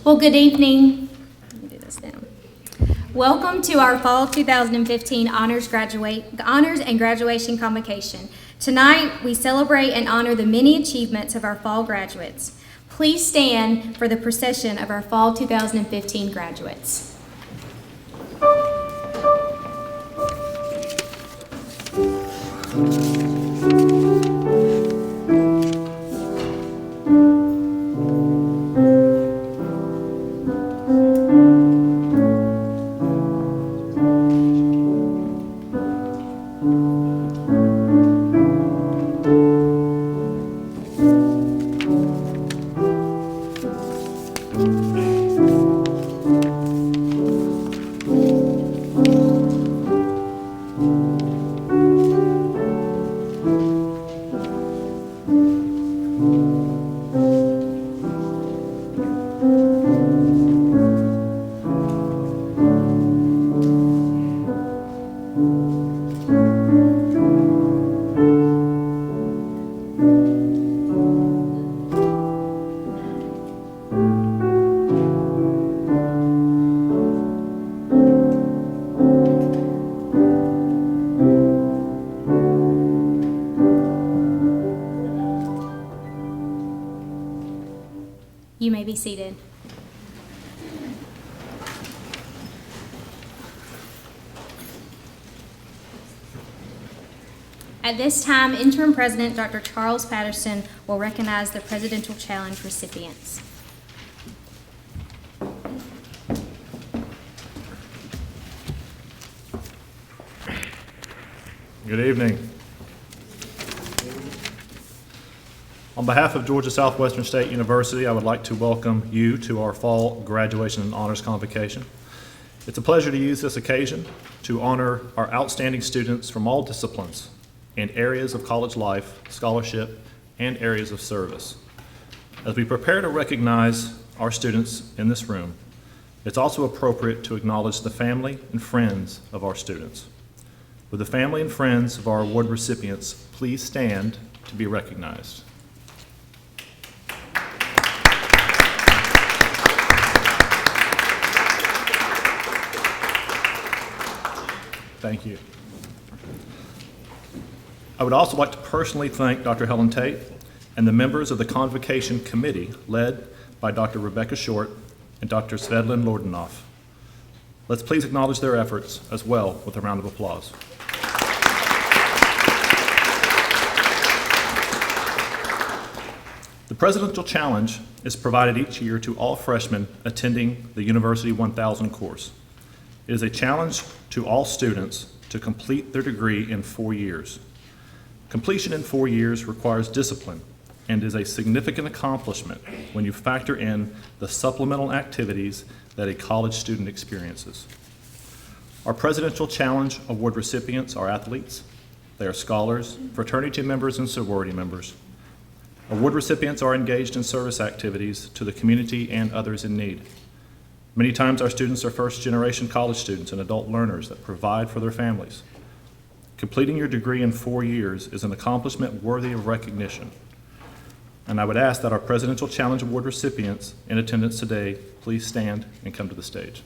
Well, good evening. Let me do this now. Welcome to our Fall 2015 Honors and Graduation Convocation. Tonight, we celebrate and honor the many achievements of our fall graduates. Please stand for the procession of our Fall 2015 graduates. You may be seated. At this time, Interim President Dr. Charles Patterson will recognize the Presidential Challenge recipients. Good evening. On behalf of Georgia Southwestern State University, I would like to welcome you to our Fall Graduation and Honors Convocation. It's a pleasure to use this occasion to honor our outstanding students from all disciplines and areas of college life, scholarship, and areas of service. As we prepare to recognize our students in this room, it's also appropriate to acknowledge the family and friends of our students. Would the family and friends of our award recipients please stand to be recognized? Thank you. I would also like to personally thank Dr. Helen Tate and the members of the Convocation Committee led by Dr. Rebecca Short and Dr. Svedlin Lordenoff. Let's please acknowledge their efforts as well with a round of applause. The Presidential Challenge is provided each year to all freshmen attending the University 1000 course. It is a challenge to all students to complete their degree in 4 years. Completion in 4 years requires discipline and is a significant accomplishment when you factor in the supplemental activities that a college student experiences. Our Presidential Challenge Award recipients are athletes, they are scholars, fraternity members, and sorority members. Award recipients are engaged in service activities to the community and others in need. Many times our students are first-generation college students and adult learners that provide for their families. Completing your degree in 4 years is an accomplishment worthy of recognition. And I would ask that our Presidential Challenge Award recipients in attendance today please stand and come to the stage.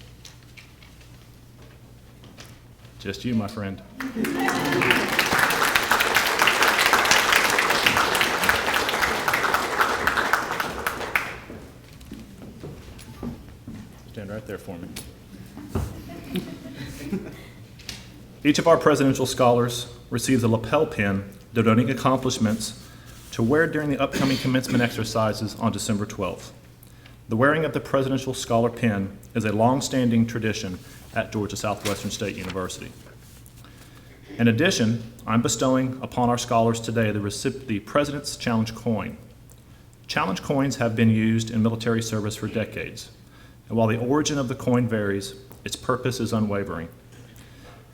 Just you, my friend. Stand right there for me. Each of our presidential scholars receives a lapel pin denoting accomplishments to wear during the upcoming commencement exercises on December 12th. The wearing of the Presidential Scholar Pin is a long-standing tradition at Georgia Southwestern State University. In addition, I'm bestowing upon our scholars today the President's Challenge Coin. Challenge coins have been used in military service for decades, and while the origin of the coin varies, its purpose is unwavering.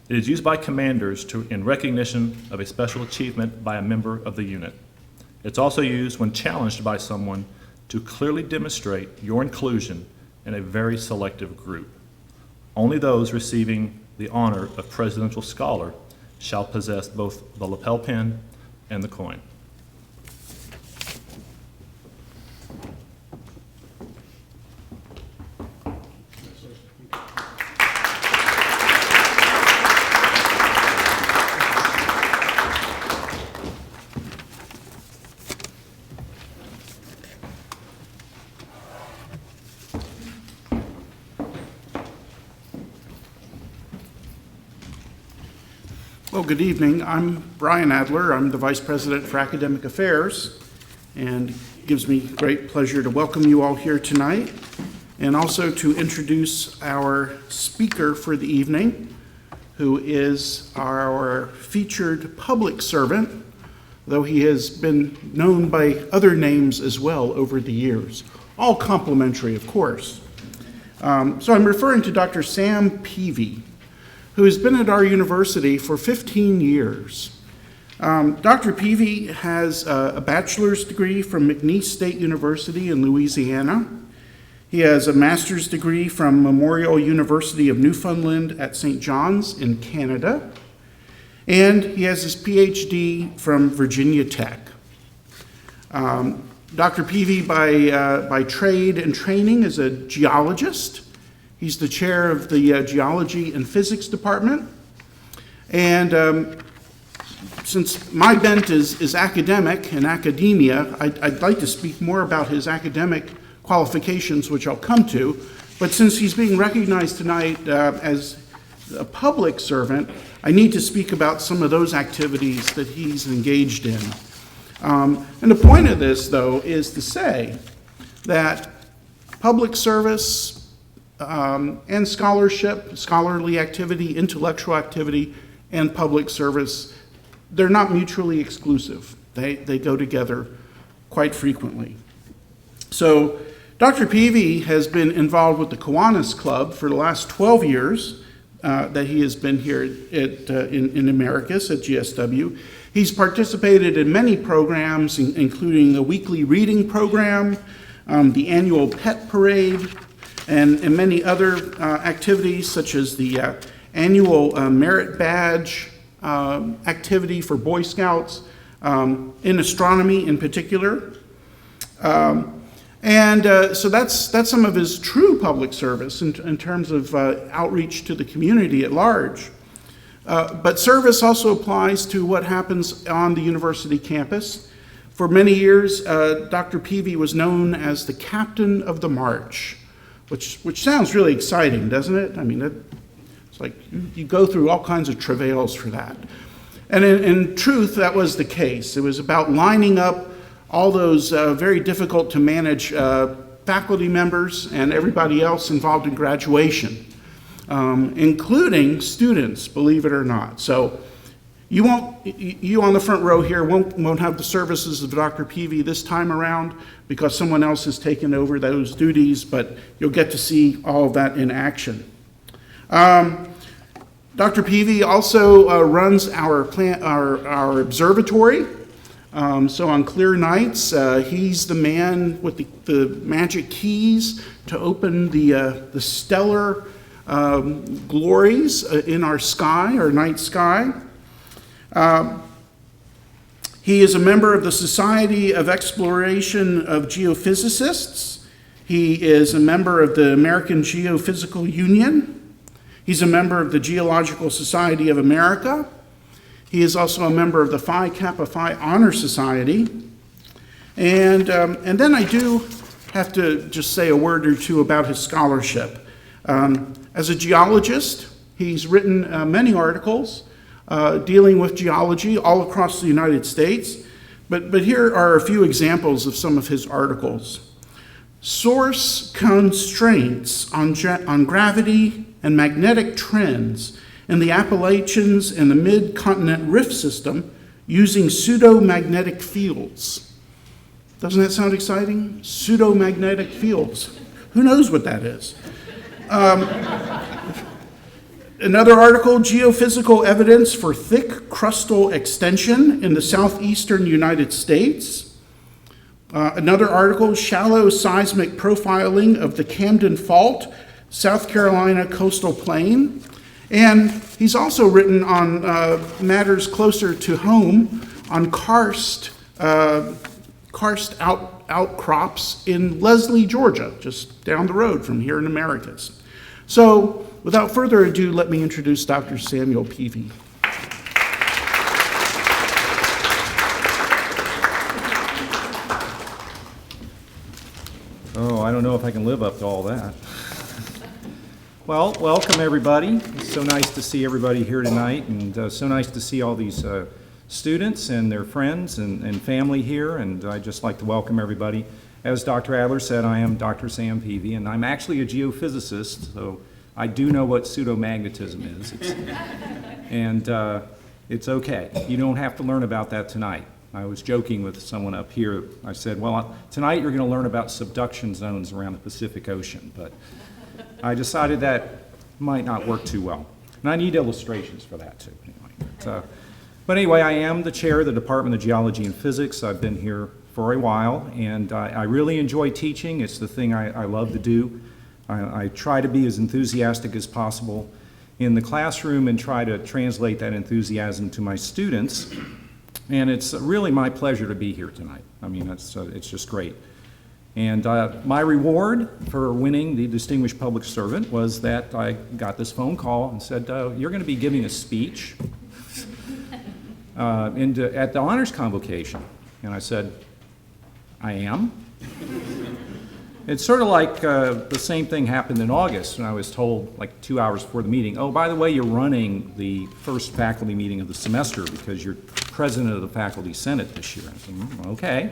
It is used by commanders in recognition of a special achievement by a member of the unit. It's also used when challenged by someone to clearly demonstrate your inclusion in a very selective group. Only those receiving the honor of Presidential Scholar shall possess both the lapel pin and the coin. Well, good evening. I'm Brian Adler. I'm the Vice President for Academic Affairs, and it gives me great pleasure to welcome you all here tonight and also to introduce our speaker for the evening, who is our featured public servant, though he has been known by other names as well over the years, all complimentary, of course. So I'm referring to Dr. Sam Peavy, who has been at our university for 15 years. Dr. Peavy has a bachelor's degree from McNeese State University in Louisiana. He has a master's degree from Memorial University of Newfoundland at St. John's in Canada. And he has his PhD from Virginia Tech. Dr. Peavy, by trade and training, is a geologist. He's the chair of the Geology and Physics Department. And since my bent is academic and academia, I'd like to speak more about his academic qualifications, which I'll come to. But since he's being recognized tonight as a public servant, I need to speak about some of those activities that he's engaged in. And the point of this, though, is to say that public service and scholarship, scholarly activity, intellectual activity, and public service, they're not mutually exclusive. They go together quite frequently. So Dr. Peavy has been involved with the Kiwanis Club for the last 12 years that he has been here in Americus at GSW. He's participated in many programs, including the weekly reading program, the annual pet parade, and many other activities such as the annual merit badge activity for Boy Scouts, in astronomy in particular. So that's some of his true public service in terms of outreach to the community at large. But service also applies to what happens on the university campus. For many years, Dr. Peavy was known as the captain of the march, which sounds really exciting, doesn't it? I mean, it's like you go through all kinds of travails for that. And in truth, that was the case. It was about lining up all those very difficult to manage faculty members and everybody else involved in graduation, including students, believe it or not. So you on the front row here won't have the services of Dr. Peavy this time around because someone else has taken over those duties, but you'll get to see all of that in action. Dr. Peavy also runs our observatory. So on clear nights, he's the man with the magic keys to open the stellar glories in our sky, our night sky. He is a member of the Society of Exploration of Geophysicists. He is a member of the American Geophysical Union. He's a member of the Geological Society of America. He is also a member of the Phi Kappa Phi Honor Society. And then I do have to just say a word or two about his scholarship. As a geologist, he's written many articles dealing with geology all across the United States. But here are a few examples of some of his articles. Source constraints on gravity and magnetic trends in the Appalachians and the mid-continent rift system using pseudomagnetic fields. Doesn't that sound exciting? Pseudomagnetic fields. Who knows what that is? Another article, Geophysical Evidence for Thick Crustal Extension in the Southeastern United States. Another article, Shallow Seismic Profiling of the Camden Fault, South Carolina Coastal Plain. And he's also written on matters closer to home on karst outcrops in Leslie, Georgia, just down the road from here in Americus. So without further ado, let me introduce Dr. Samuel Peavy. Oh, I don't know if I can live up to all that. Well, welcome everybody. It's so nice to see everybody here tonight, and so nice to see all these students and their friends and family here, and I'd just like to welcome everybody. As Dr. Adler said, I am Dr. Sam Peavy, and I'm actually a geophysicist, so I do know what pseudomagnetism is. It's okay. You don't have to learn about that tonight. I was joking with someone up here. I said, well, tonight you're going to learn about subduction zones around the Pacific Ocean, but I decided that might not work too well. And I need illustrations for that too. But anyway, I am the chair of the Department of Geology and Physics. I've been here for a while, and I really enjoy teaching. It's the thing I love to do. I try to be as enthusiastic as possible in the classroom and try to translate that enthusiasm to my students. And it's really my pleasure to be here tonight. I mean, it's just great. And my reward for winning the Distinguished Public Servant was that I got this phone call and said, you're going to be giving a speech at the honors convocation. And I said, I am? It's sort of like the same thing happened in August when I was told like 2 hours before the meeting, oh, by the way, you're running the first faculty meeting of the semester because you're president of the Faculty Senate this year. I said, okay.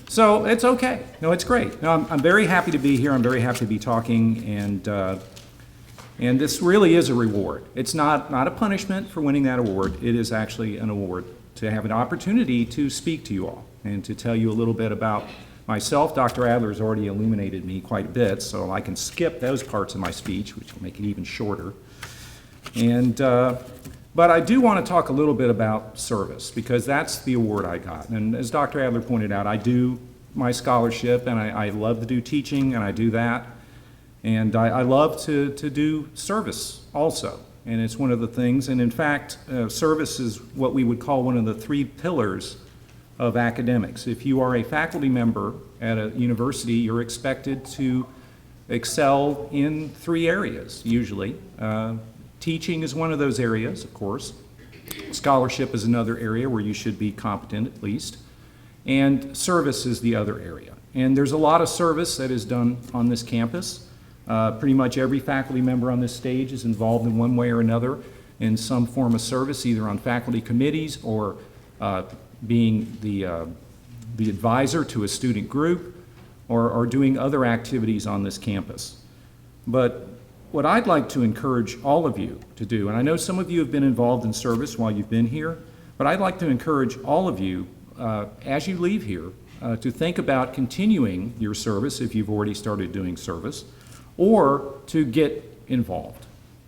So it's okay. No, it's great. No, I'm very happy to be here. I'm very happy to be talking, and this really is a reward. It's not a punishment for winning that award. It is actually an award to have an opportunity to speak to you all and to tell you a little bit about myself. Dr. Adler has already illuminated me quite a bit, so I can skip those parts of my speech, which will make it even shorter. But I do want to talk a little bit about service, because that's the award I got. And as Dr. Adler pointed out, I do my scholarship, and I love to do teaching, and I do that. And I love to do service also. And it's one of the things, and in fact, service is what we would call one of the 3 pillars of academics. If you are a faculty member at a university, you're expected to excel in 3 areas, usually. Teaching is one of those areas, of course. Scholarship is another area where you should be competent at least. And service is the other area. And there's a lot of service that is done on this campus. Pretty much every faculty member on this stage is involved in one way or another in some form of service, either on faculty committees or being the advisor to a student group or doing other activities on this campus. But what I'd like to encourage all of you to do, and I know some of you have been involved in service while you've been here, but I'd like to encourage all of you as you leave here to think about continuing your service if you've already started doing service, or to get involved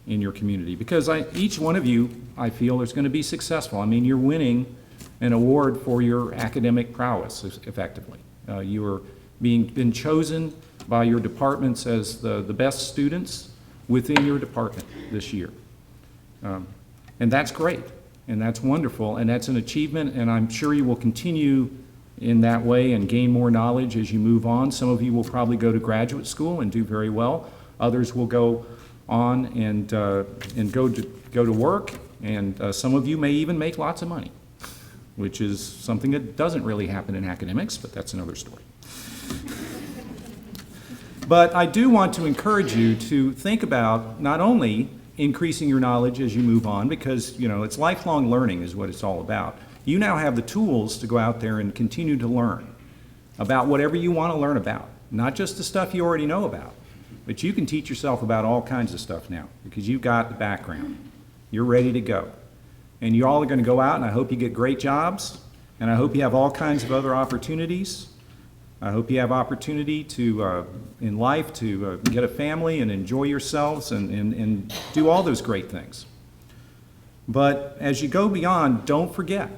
in your community, because each one of you, I feel, is going to be successful. I mean, you're winning an award for your academic prowess, effectively. You are been chosen by your departments as the best students within your department this year. And that's great, and that's wonderful, and that's an achievement, and I'm sure you will continue in that way and gain more knowledge as you move on. Some of you will probably go to graduate school and do very well. Others will go on and go to work, and some of you may even make lots of money, which is something that doesn't really happen in academics, but that's another story. But I do want to encourage you to think about not only increasing your knowledge as you move on, because it's lifelong learning is what it's all about. You now have the tools to go out there and continue to learn about whatever you want to learn about, not just the stuff you already know about, but you can teach yourself about all kinds of stuff now because you've got the background. You're ready to go. And you all are going to go out, and I hope you get great jobs, and I hope you have all kinds of other opportunities. I hope you have opportunity to, in life, to get a family and enjoy yourselves and do all those great things. But as you go beyond, don't forget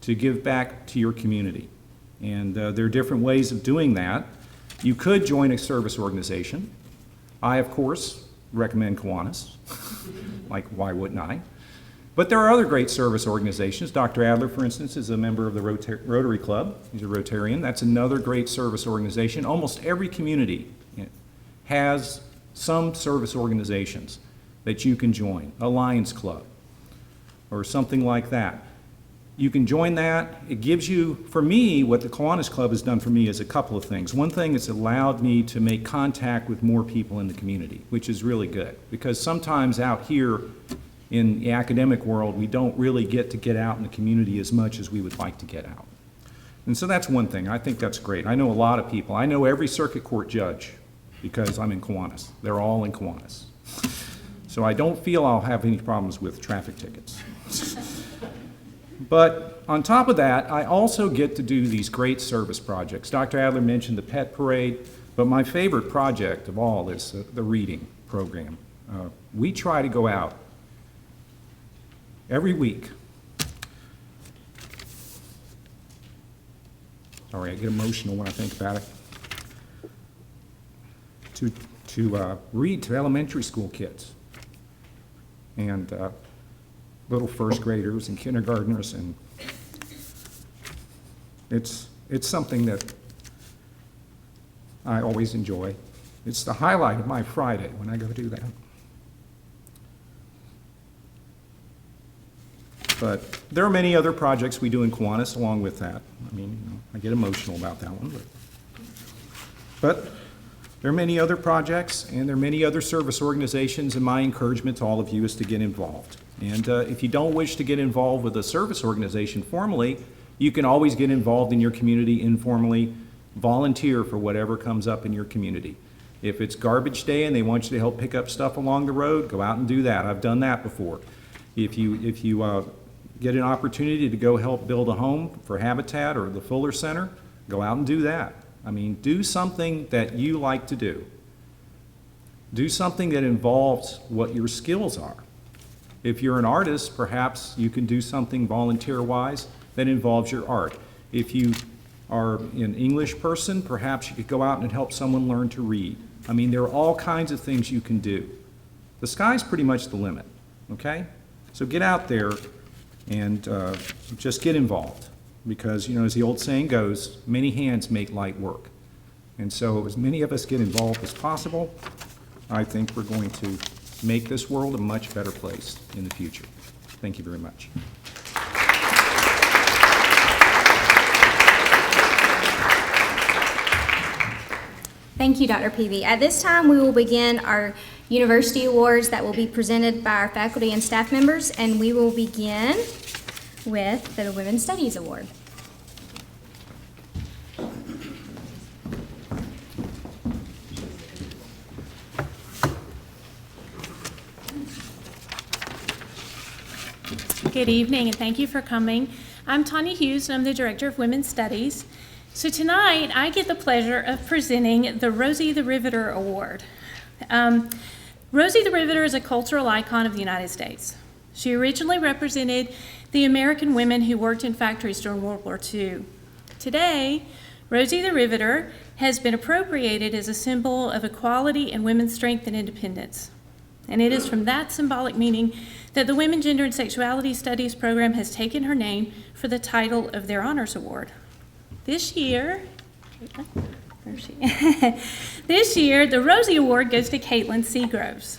to give back to your community. And there are different ways of doing that. You could join a service organization. I, of course, recommend Kiwanis. Like, why wouldn't I? But there are other great service organizations. Dr. Adler, for instance, is a member of the Rotary Club. He's a Rotarian. That's another great service organization. Almost every community has some service organizations that you can join, a Lions Club or something like that. You can join that. It gives you, for me, what the Kiwanis Club has done for me is a couple of things. One thing, it's allowed me to make contact with more people in the community, which is really good. Because sometimes out here in the academic world, we don't really get out in the community as much as we would like to get out. And so that's one thing. I think that's great. I know a lot of people. I know every circuit court judge because I'm in Kiwanis. They're all in Kiwanis. So I don't feel I'll have any problems with traffic tickets. But on top of that, I also get to do these great service projects. Dr. Adler mentioned the pet parade, but my favorite project of all is the reading program. We try to go out every week. Sorry, I get emotional when I think about it. To read to elementary school kids and little first graders and kindergartners, and it's something that I always enjoy. It's the highlight of my Friday when I go do that. But there are many other projects we do in Kiwanis along with that. I mean, you know, I get emotional about that one. But there are many other projects, and there are many other service organizations, and my encouragement to all of you is to get involved. And if you don't wish to get involved with a service organization formally, you can always get involved in your community informally, volunteer for whatever comes up in your community. If it's garbage day and they want you to help pick up stuff along the road, go out and do that. I've done that before. If you get an opportunity to go help build a home for Habitat or the Fuller Center, go out and do that. I mean, do something that you like to do. Do something that involves what your skills are. If you're an artist, perhaps you can do something volunteer-wise that involves your art. If you are an English person, perhaps you could go out and help someone learn to read. I mean, there are all kinds of things you can do. The sky's pretty much the limit, okay? So get out there and just get involved. Because, you know, as the old saying goes, many hands make light work. And so as many of us get involved as possible, I think we're going to make this world a much better place in the future. Thank you very much. Thank you, Dr. Peavy. At this time, we will begin our university awards that will be presented by our faculty and staff members, and we will begin with the Women's Studies Award. Good evening, and thank you for coming. I'm Tanya Hughes, and I'm the Director of Women's Studies. So tonight, I get the pleasure of presenting the Rosie the Riveter Award. Rosie the Riveter is a cultural icon of the United States. She originally represented the American women who worked in factories during World War II. Today, Rosie the Riveter has been appropriated as a symbol of equality and women's strength and independence. And it is from that symbolic meaning that the Women, Gender, and Sexuality Studies program has taken her name for the title of their honors award. This year, this year, the Rosie Award goes to Caitlin Seagroves.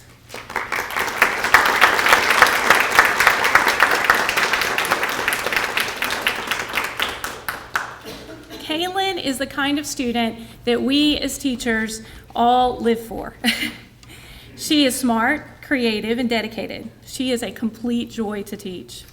Caitlin is the kind of student that we as teachers all live for. She is smart, creative, and dedicated. She is a complete joy to teach.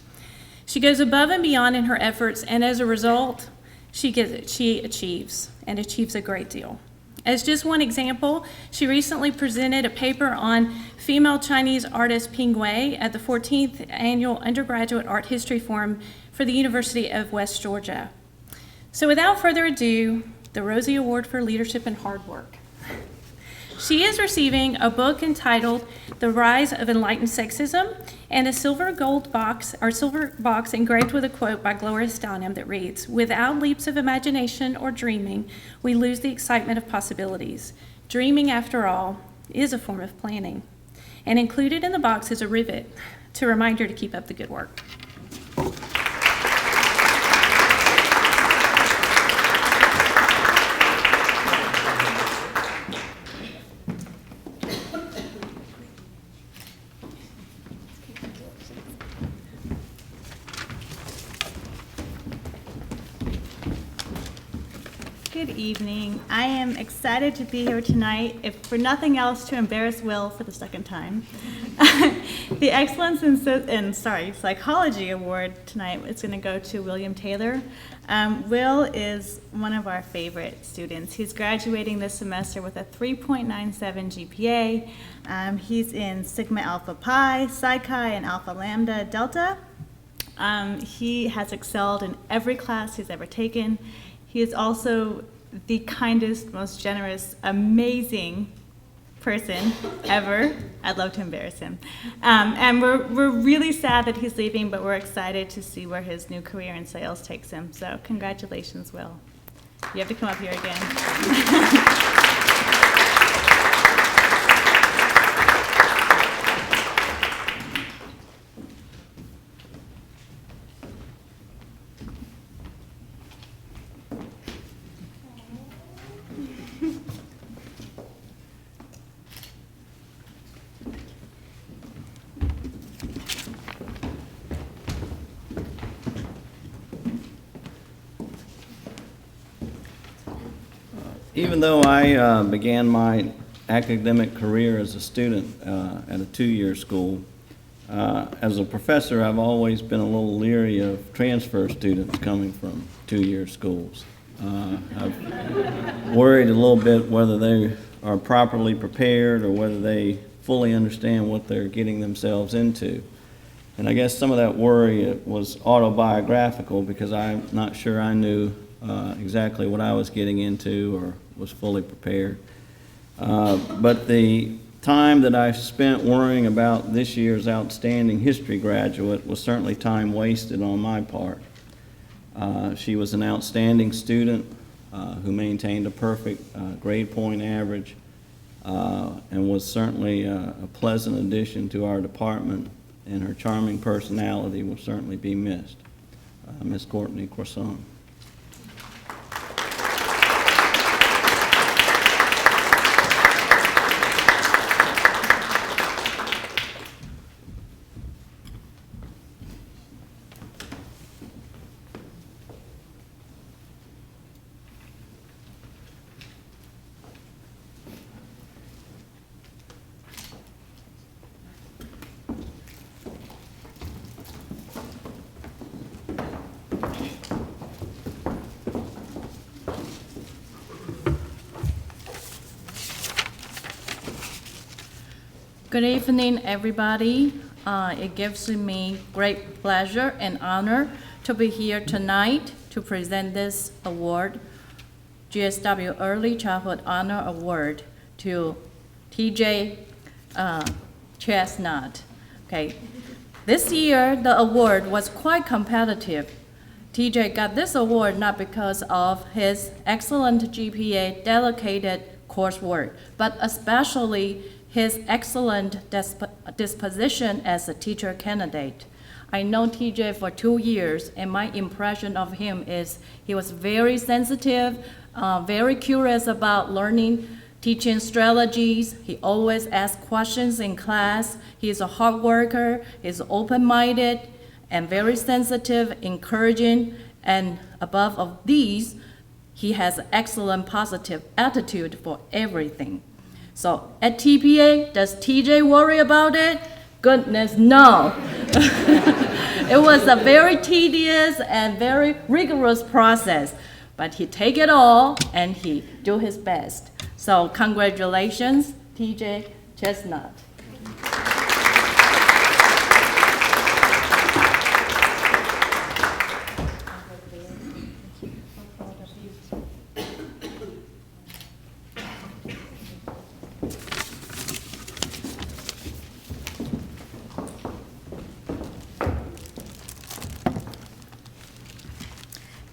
She goes above and beyond in her efforts, and as a result, she achieves a great deal. As just one example, she recently presented a paper on female Chinese artist Ping Wei at the 14th Annual Undergraduate Art History Forum for the University of West Georgia. So without further ado, the Rosie Award for Leadership and Hard Work. She is receiving a book entitled The Rise of Enlightened Sexism and a silver box engraved with a quote by Gloria Steinem that reads, "Without leaps of imagination or dreaming, we lose the excitement of possibilities. Dreaming, after all, is a form of planning." And included in the box is a rivet to remind her to keep up the good work. Good evening. I am excited to be here tonight, if for nothing else, to embarrass Will for the second time. The Excellence in Psychology Award tonight is going to go to William Taylor. Will is one of our favorite students. He's graduating this semester with a 3.97 GPA. He's in Sigma Alpha Pi, Psi Chi, and Alpha Lambda Delta. He has excelled in every class he's ever taken. He is also the kindest, most generous, amazing person ever. I'd love to embarrass him. And we're really sad that he's leaving, but we're excited to see where his new career in sales takes him. So congratulations, Will. You have to come up here again. Even though I began my academic career as a student at a two-year school, as a professor, I've always been a little leery of transfer students coming from two-year schools. I've worried a little bit whether they are properly prepared or whether they fully understand what they're getting themselves into. And I guess some of that worry was autobiographical because I'm not sure I knew exactly what I was getting into or was fully prepared. But the time that I spent worrying about this year's outstanding history graduate was certainly time wasted on my part. She was an outstanding student who maintained a perfect grade point average and was certainly a pleasant addition to our department, and her charming personality will certainly be missed. Ms. Courtney Croissant. Good evening, everybody. It gives me great pleasure and honor to be here tonight to present this award, GSW Early Childhood Honor Award, to TJ Chestnut. Okay. This year, the award was quite competitive. TJ got this award not because of his excellent GPA, dedicated coursework, but especially his excellent disposition as a teacher candidate. I know TJ for 2 years, and my impression of him is he was very sensitive, very curious about learning teaching strategies. He always asked questions in class. He's a hard worker, he's open-minded, and very sensitive, encouraging, and above of these, he has an excellent positive attitude for everything. So at TPA, does TJ worry about it? Goodness, no. It was a very tedious and very rigorous process, but he take it all and he do his best. So congratulations, TJ Chestnut.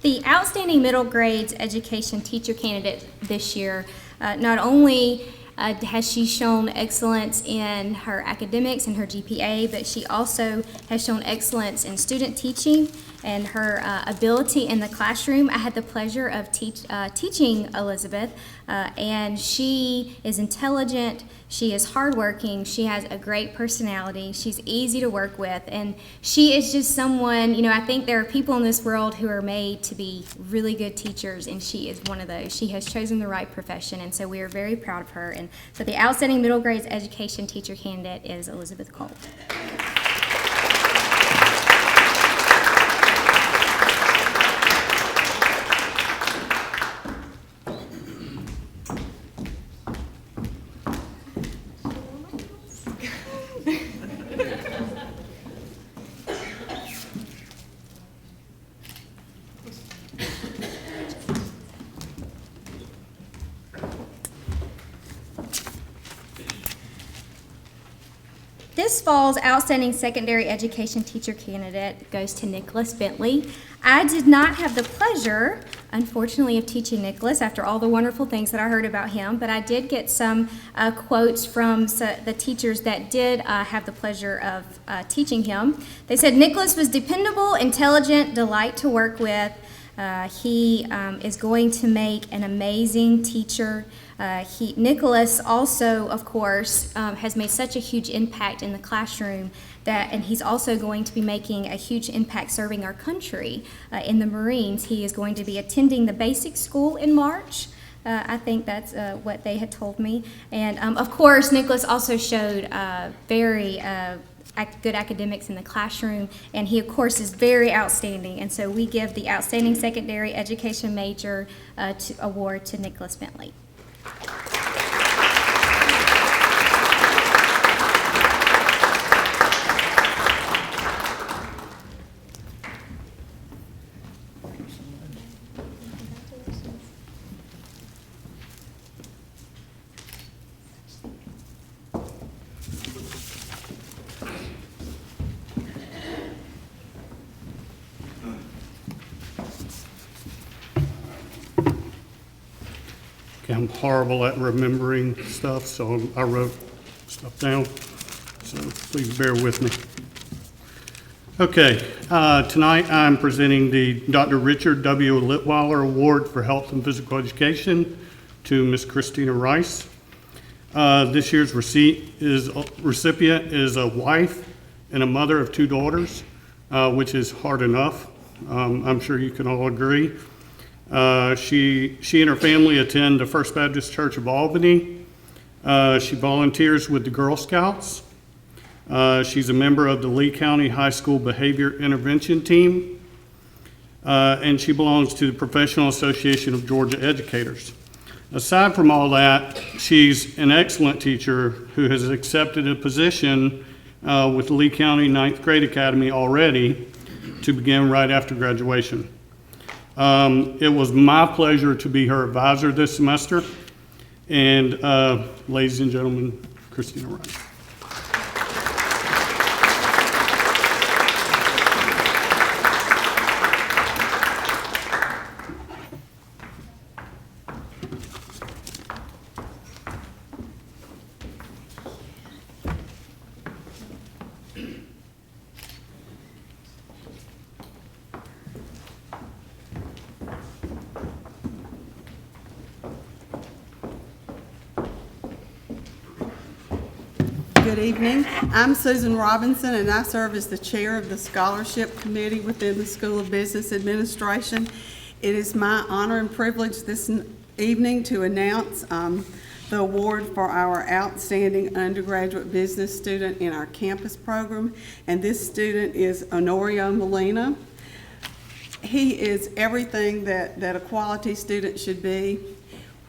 The Outstanding Middle Grades Education Teacher candidate this year, not only has she shown excellence in her academics and her GPA, but she also has shown excellence in student teaching and her ability in the classroom. I had the pleasure of teaching Elizabeth, and she is intelligent, she is hardworking, she has a great personality, she's easy to work with, and she is just someone, I think there are people in this world who are made to be really good teachers, and she is one of those. She has chosen the right profession, and so we are very proud of her. And so the Outstanding Middle Grades Education Teacher candidate is Elizabeth Cole. This fall's Outstanding Secondary Education Teacher candidate goes to Nicholas Bentley. I did not have the pleasure, unfortunately, of teaching Nicholas after all the wonderful things that I heard about him, but I did get some quotes from the teachers that did have the pleasure of teaching him. They said, "Nicholas was dependable, intelligent, delight to work with. He is going to make an amazing teacher." Nicholas also, of course, has made such a huge impact in the classroom and he's also going to be making a huge impact serving our country in the Marines. He is going to be attending the basic school in March. I think that's what they had told me. And of course, Nicholas also showed very good academics in the classroom, and he, of course, is very outstanding. And so we give the Outstanding Secondary Education Major award to Nicholas Bentley. I'm horrible at remembering stuff, so I wrote stuff down, so please bear with me. Okay, tonight I'm presenting the Dr. Richard W. Litweiler Award for Health and Physical Education to Ms. Christina Rice. This year's recipient is a wife and a mother of 2 daughters, which is hard enough. I'm sure you can all agree. She and her family attend the First Baptist Church of Albany. She volunteers with the Girl Scouts. She's a member of the Lee County High School Behavior Intervention Team. And she belongs to the Professional Association of Georgia Educators. Aside from all that, she's an excellent teacher who has accepted a position with the Lee County 9th Grade Academy already to begin right after graduation. It was my pleasure to be her advisor this semester. And ladies and gentlemen, Christina Rice. Good evening. I'm Susan Robinson, and I serve as the chair of the Scholarship Committee within the School of Business Administration. It is my honor and privilege this evening to announce the award for our outstanding undergraduate business student in our campus program, and this student is Honorio Molina. He is everything that a quality student should be.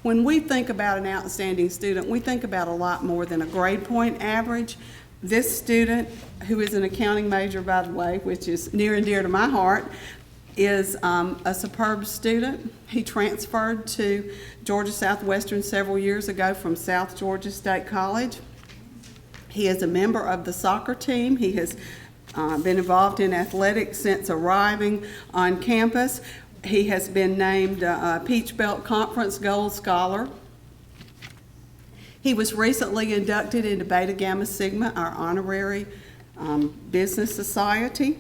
When we think about an outstanding student, we think about a lot more than a grade point average. This student, who is an accounting major, by the way, which is near and dear to my heart, is a superb student. He transferred to Georgia Southwestern several years ago from South Georgia State College. He is a member of the soccer team. He has been involved in athletics since arriving on campus. He has been named Peach Belt Conference Gold Scholar. He was recently inducted into Beta Gamma Sigma, our honorary business society.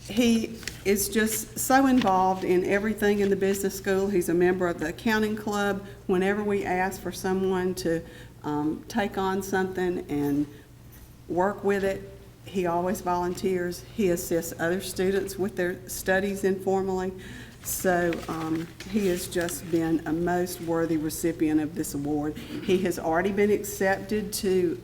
He is just so involved in everything in the business school. He's a member of the accounting club. Whenever we ask for someone to take on something and work with it, he always volunteers. He assists other students with their studies informally. So he has just been a most worthy recipient of this award. He has already been accepted to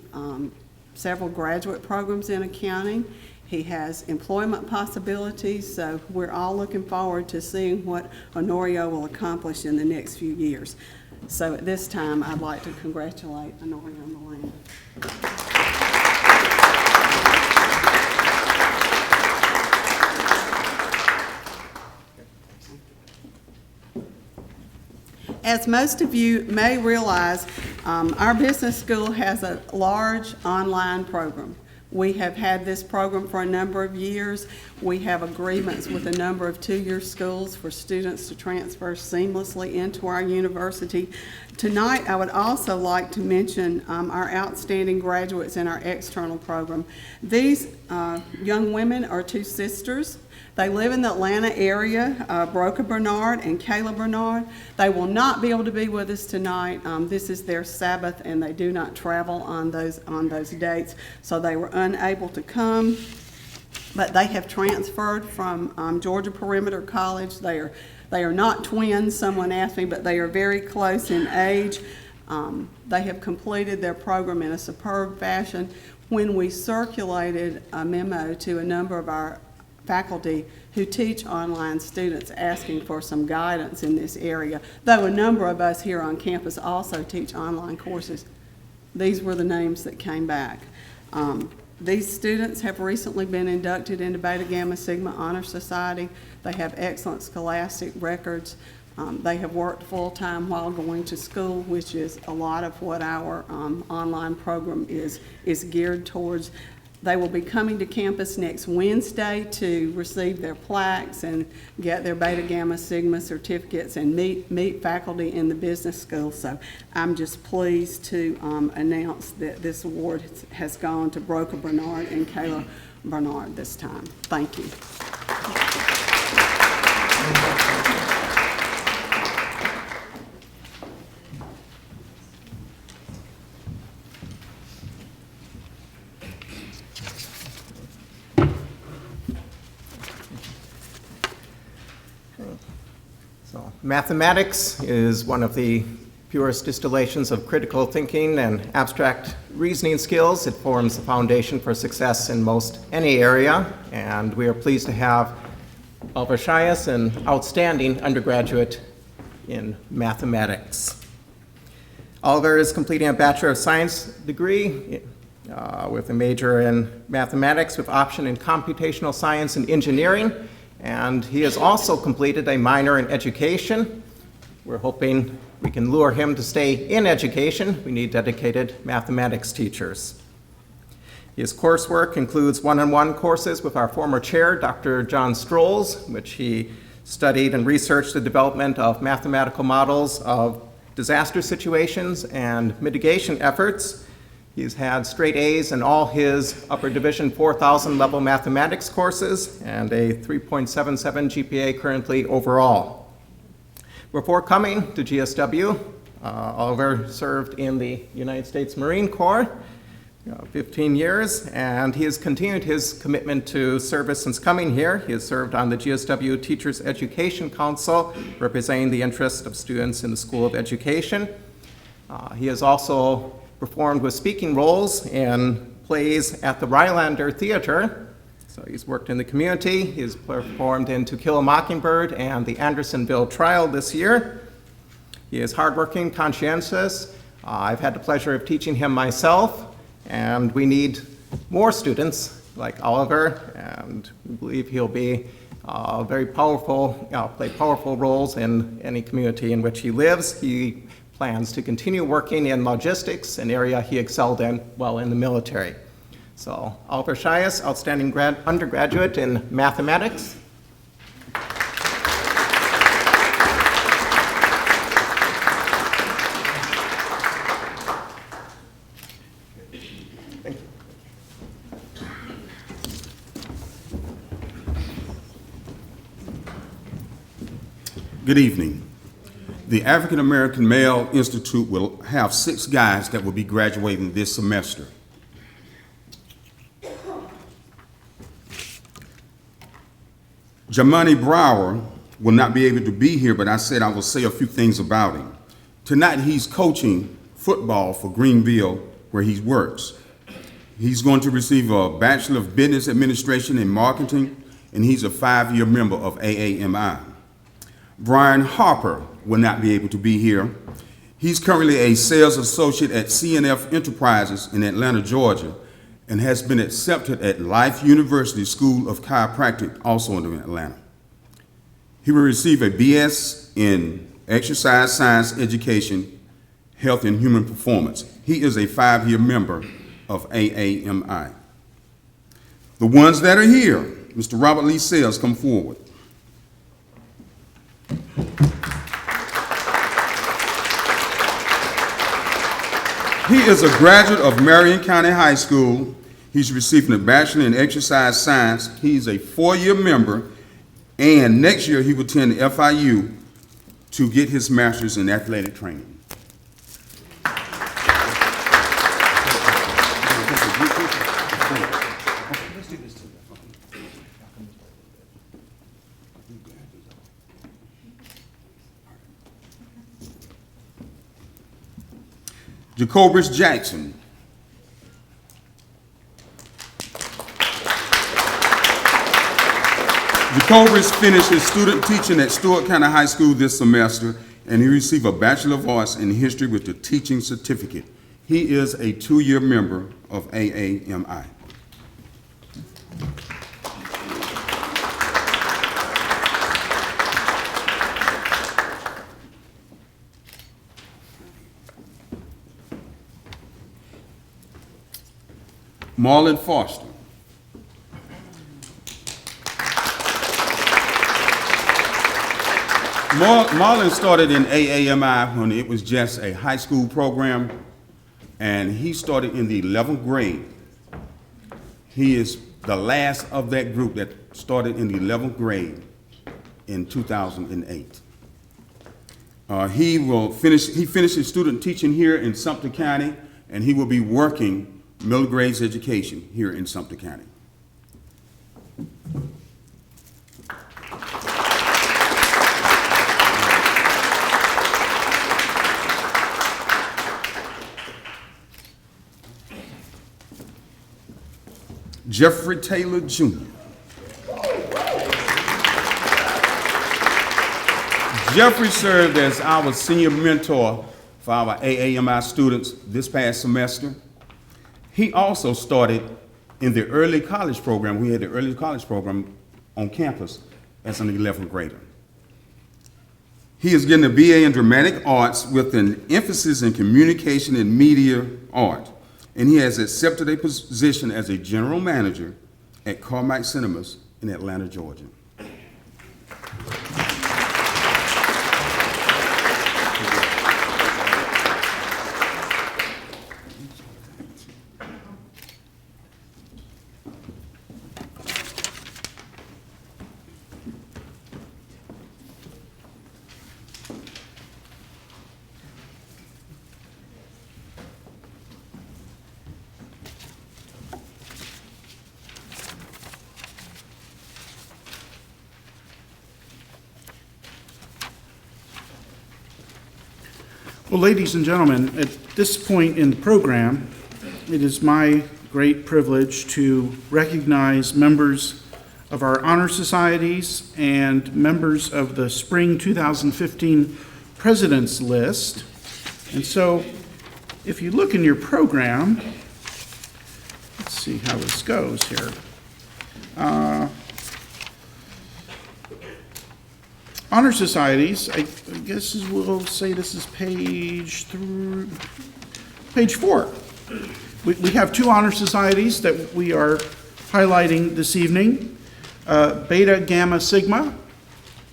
several graduate programs in accounting. He has employment possibilities, so we're all looking forward to seeing what Honorio will accomplish in the next few years. So at this time, I'd like to congratulate Honorio Milano. As most of you may realize, our business school has a large online program. We have had this program for a number of years. We have agreements with a number of two-year schools for students to transfer seamlessly into our university. Tonight, I would also like to mention our outstanding graduates in our external program. These young women are two sisters. They live in the Atlanta area, Broca Bernard and Kayla Bernard. They will not be able to be with us tonight. This is their Sabbath, and they do not travel on those dates, so they were unable to come. But they have transferred from Georgia Perimeter College. They are not twins, someone asked me, but they are very close in age. They have completed their program in a superb fashion. When we circulated a memo to a number of our faculty who teach online students asking for some guidance in this area, though a number of us here on campus also teach online courses, these were the names that came back. These students have recently been inducted into Beta Gamma Sigma Honor Society. They have excellent scholastic records. They have worked full-time while going to school, which is a lot of what our online program is geared towards. They will be coming to campus next Wednesday to receive their plaques and get their Beta Gamma Sigma certificates and meet faculty in the business school. So I'm just pleased to announce that this award has gone to Broca Bernard and Kayla Bernard this time. Thank you. Mathematics is one of the purest distillations of critical thinking and abstract reasoning skills. It forms the foundation for success in most any area, and we are pleased to have Oliver Shias, an outstanding undergraduate in mathematics. Oliver is completing a Bachelor of Science degree with a major in mathematics with option in computational science and engineering. And he has also completed a minor in education. We're hoping we can lure him to stay in education. We need dedicated mathematics teachers. His coursework includes one-on-one courses with our former chair, Dr. John Strolls, which he studied and researched the development of mathematical models of disaster situations and mitigation efforts. He's had straight A's in all his upper division 4,000 level mathematics courses and a 3.77 GPA currently overall. Before coming to GSW, Oliver served in the United States Marine Corps 15 years, and he has continued his commitment to service since coming here. He has served on the GSW Teachers Education Council, representing the interests of students in the School of Education. He has also performed with speaking roles in plays at the Rylander Theater. So he's worked in the community. He's performed in To Kill a Mockingbird and the Andersonville Trial this year. He is hardworking, conscientious. I've had the pleasure of teaching him myself, and we need more students like Oliver, and we believe he'll be very powerful, play powerful roles in any community in which he lives. He plans to continue working in logistics, an area he excelled in while in the military. So, Oliver Shias, outstanding undergraduate in mathematics. Thank you. Good evening. The African American Male Institute will have 6 guys that will be graduating this semester. Jamani Brower will not be able to be here, but I said I will say a few things about him. Tonight he's coaching football for Greenville, where he works. He's going to receive a Bachelor of Business Administration in Marketing, and he's a 5-year member of AAMI. Brian Harper will not be able to be here. He's currently a sales associate at CNF Enterprises in Atlanta, Georgia, and has been accepted at Life University School of Chiropractic, also in Atlanta. He will receive a BS in Exercise Science Education, Health and Human Performance. He is a 5-year member of AAMI. The ones that are here, Mr. Robert Lee Sales, come forward. He is a graduate of Marion County High School. He's receiving a Bachelor in Exercise Science. He's a 4-year member, and next year he will attend FIU to get his master's in athletic training. Jacobus Jackson. Jacobus finished his student teaching at Stewart County High School this semester, and he received a Bachelor of Arts in History with a teaching certificate. He is a 2-year member of AAMI. Marlon Foster. Marlon started in AAMI when it was just a high school program, and he started in the 11th grade. He is the last of that group that started in the 11th grade in 2008. He finished his student teaching here in Sumter County, and he will be working middle grades education here in Sumter County. Jeffrey Taylor Jr. Jeffrey served as our senior mentor for our AAMI students this past semester. He also started in the early college program. We had the early college program on campus as an 11th grader. He is getting a BA in Dramatic Arts with an emphasis in communication and media art. And he has accepted a position as a general manager at Carmike Cinemas in Atlanta, Georgia. Well, ladies and gentlemen, at this point in the program, it is my great privilege to recognize members of our honor societies and members of the Spring 2015 President's List. And so, if you look in your program, let's see how this goes here. Honor societies, I guess we'll say this is page 4. We have 2 honor societies that we are highlighting this evening. Beta Gamma Sigma,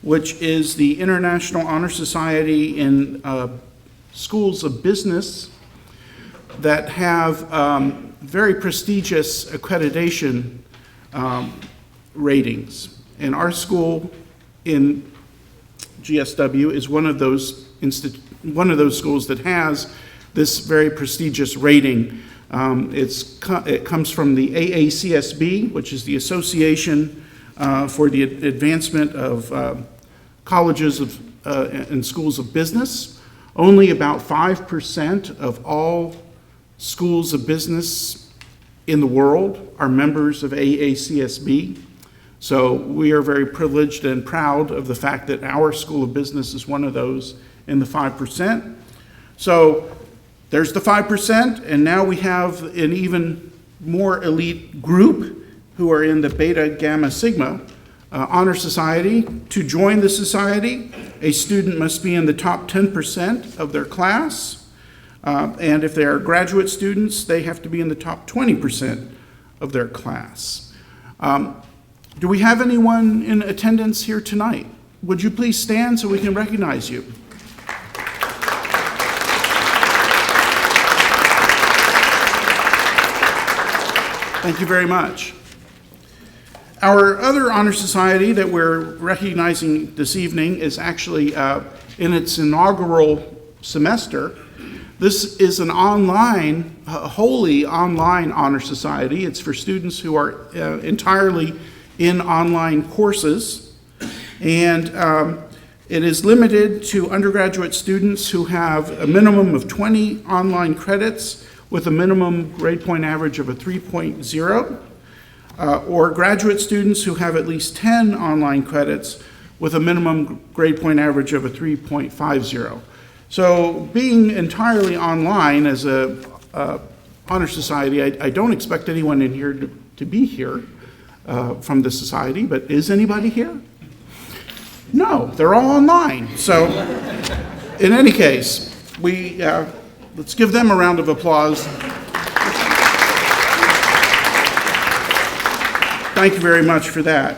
which is the International Honor Society in schools of business that have very prestigious accreditation ratings. And our school in GSW is one of those schools that has this very prestigious rating. It comes from the AACSB, which is the Association for the Advancement of Colleges and Schools of Business. Only about 5% of all schools of business in the world are members of AACSB. So we are very privileged and proud of the fact that our School of Business is one of those in the 5%. So there's the 5%, and now we have an even more elite group who are in the Beta Gamma Sigma Honor Society. To join the society, a student must be in the top 10% of their class, and if they are graduate students, they have to be in the top 20% of their class. Do we have anyone in attendance here tonight? Would you please stand so we can recognize you? Thank you very much. Our other honor society that we're recognizing this evening is actually in its inaugural semester. This is an online, wholly online honor society. It's for students who are entirely in online courses, and it is limited to undergraduate students who have a minimum of 20 online credits with a minimum grade point average of a 3.0, or graduate students who have at least 10 online credits with a minimum grade point average of a 3.50. So being entirely online as a honor society, I don't expect anyone in here to be here from the society, but is anybody here? No, they're all online. So in any case, let's give them a round of applause. Thank you very much for that.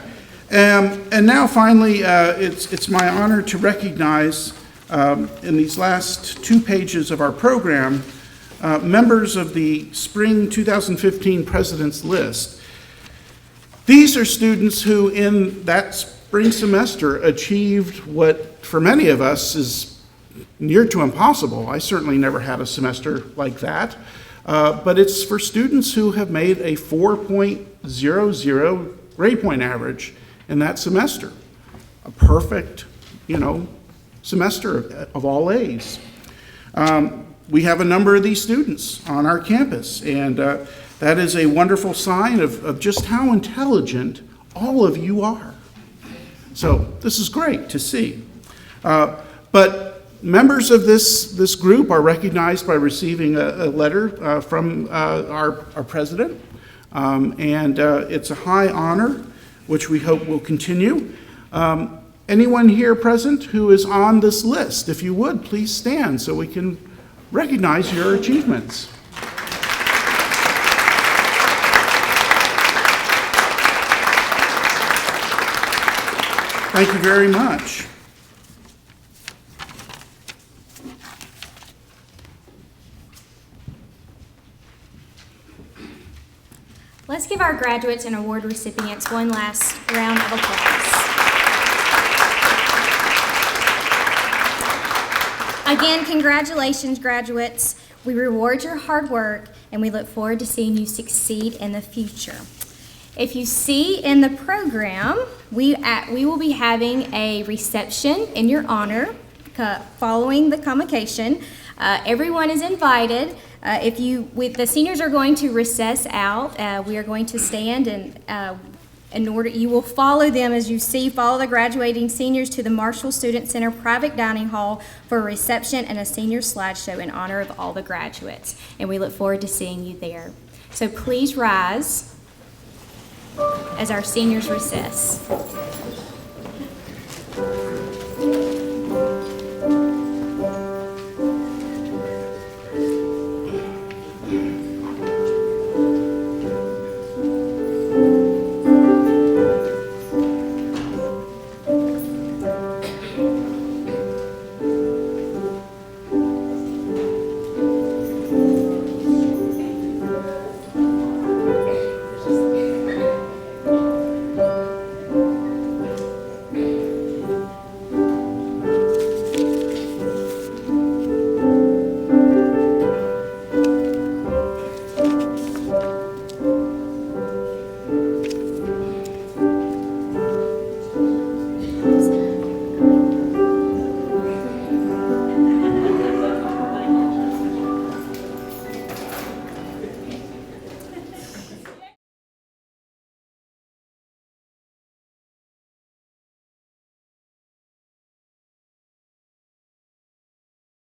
And now finally, it's my honor to recognize in these last 2 pages of our program, members of the Spring 2015 President's List. These are students who in that spring semester achieved what for many of us is near to impossible. I certainly never had a semester like that, but it's for students who have made a 4.00 grade point average in that semester. A perfect, semester of all A's. We have a number of these students on our campus, and that is a wonderful sign of just how intelligent all of you are. So this is great to see. But members of this group are recognized by receiving a letter from our president, and it's a high honor, which we hope will continue. Anyone here present who is on this list, if you would, please stand so we can recognize your achievements. Thank you very much. Let's give our graduates and award recipients one last round of applause. Again, congratulations, graduates. We reward your hard work, and we look forward to seeing you succeed in the future. If you see in the program, we will be having a reception in your honor following the convocation. Everyone is invited. The seniors are going to recess out. We are going to stand and you will follow them as you follow the graduating seniors to the Marshall Student Center private dining hall for a reception and a senior slideshow in honor of all the graduates. And we look forward to seeing you there. So please rise as our seniors recess.